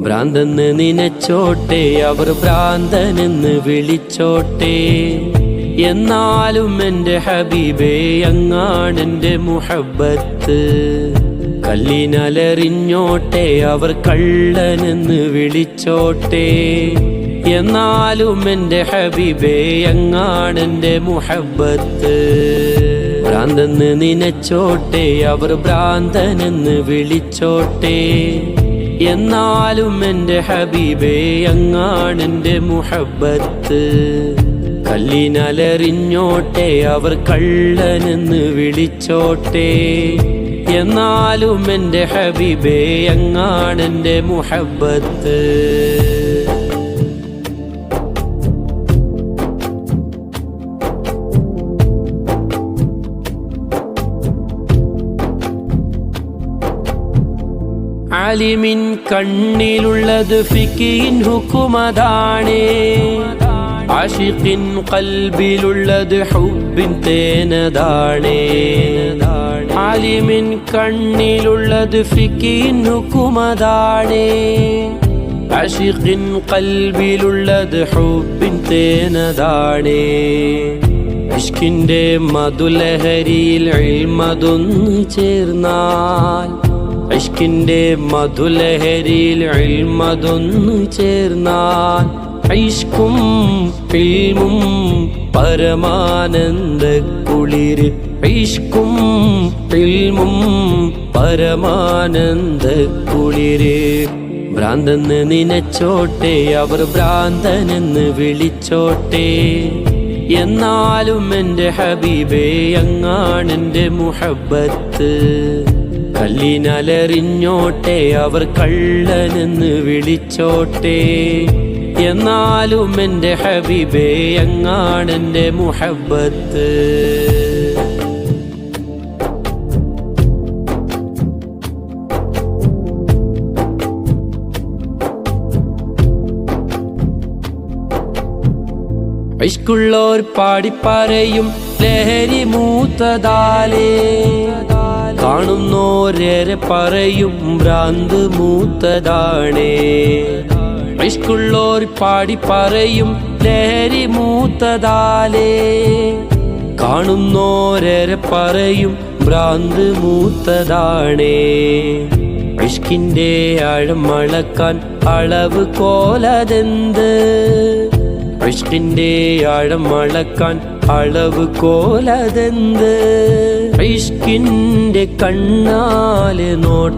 ഭ്രാന്തെന്ന് നിനച്ചോട്ടെ, അവർ ഭ്രാന്തനെന്ന് വിളിച്ചോട്ടെ, എന്നാലും എൻ്റെ ഹബീബേ അങ്ങാണെൻ്റെ മുഹബ്ബത്ത്. കല്ലിനലറിഞ്ഞോട്ടെ, അവർ കള്ളനെന്ന് വിളിച്ചോട്ടെ, എന്നാലും എൻ്റെ ഹബീബേ അങ്ങാണെൻ്റെ മുഹബ്ബത്ത്. ഭ്രാന്തെന്ന് നിനച്ചോട്ടെ, അവർ ഭ്രാന്തനെന്ന് വിളിച്ചോട്ടെ, എന്നാലും എൻ്റെ ഹബീബേ അങ്ങാണെൻ്റെ മുഹബ്ബത്ത്. കല്ലിനലറിഞ്ഞോട്ടെ, അവർ കള്ളനെന്ന് വിളിച്ചോട്ടെ, എന്നാലും എൻ്റെ ഹബീബേ അങ്ങാണെൻ്റെ മുഹബ്ബത്ത്. ആലിമിൻ കണ്ണിലുള്ളത് ഫിഖിൻ ഹുക്കുമതാണേ, ആശിഖിൻ ഖൽബിലുള്ളത് ഹുബ്ബിൻ തേനതാണേ. ആലിമിൻ കണ്ണിലുള്ളത് ഫിഖിൻ ഹുക്കുമതാണേ, ആശിഖിൻ ഖൽബിലുള്ളത് ഹുബ്ബിൻ തേനതാണേ. ഇഷ്കിൻ്റെ മധുലഹരിയിൽ ഇൽമതൊന്നു ചേർന്നാൽ, ഇഷ്കിൻ്റെ മധുലഹരിയിൽ ഇൽമതൊന്നു ചേർന്നാൽ, ഇഷ്കും ഇൽമും പരമാനന്ദ കുളിര്, ഇഷ്കും ഇൽമും പരമാനന്ദ കുളിര്. ഭ്രാന്തെന്ന് നിനച്ചോട്ടെ, അവർ ഭ്രാന്തനെന്ന് വിളിച്ചോട്ടെ, എന്നാലും എൻ്റെ ഹബീബേ അങ്ങാണെൻ്റെ മുഹബ്ബത്ത്. കല്ലിനലറിഞ്ഞോട്ടെ, അവർ കള്ളനെന്ന് വിളിച്ചോട്ടെ, എന്നാലും എൻ്റെ ഹബീബേ അങ്ങാണെൻ്റെ മുഹബ്ബത്ത്. ഇഷ്കുള്ളോർ പാടിപ്പറയും ലഹരി മൂത്തതാലേ, കാണുന്നോരേറെ പറയും ഭ്രാന്ത് മൂത്തതാണേ. ഇഷ്കുള്ളോർ പാടിപ്പറയും ലഹരി മൂത്തതാലേ, കാണുന്നോരേറെ പറയും ഭ്രാന്ത് മൂത്തതാണേ. ഇഷ്കിൻ്റെ ആഴം അളക്കാൻ അളവ് കോലതെന്ത്, ഇഷ്കിൻ്റെ ആഴം അളക്കാൻ അളവ് കോലതെന്ത്. ഇഷ്കിൻ്റെ കണ്ണാലെ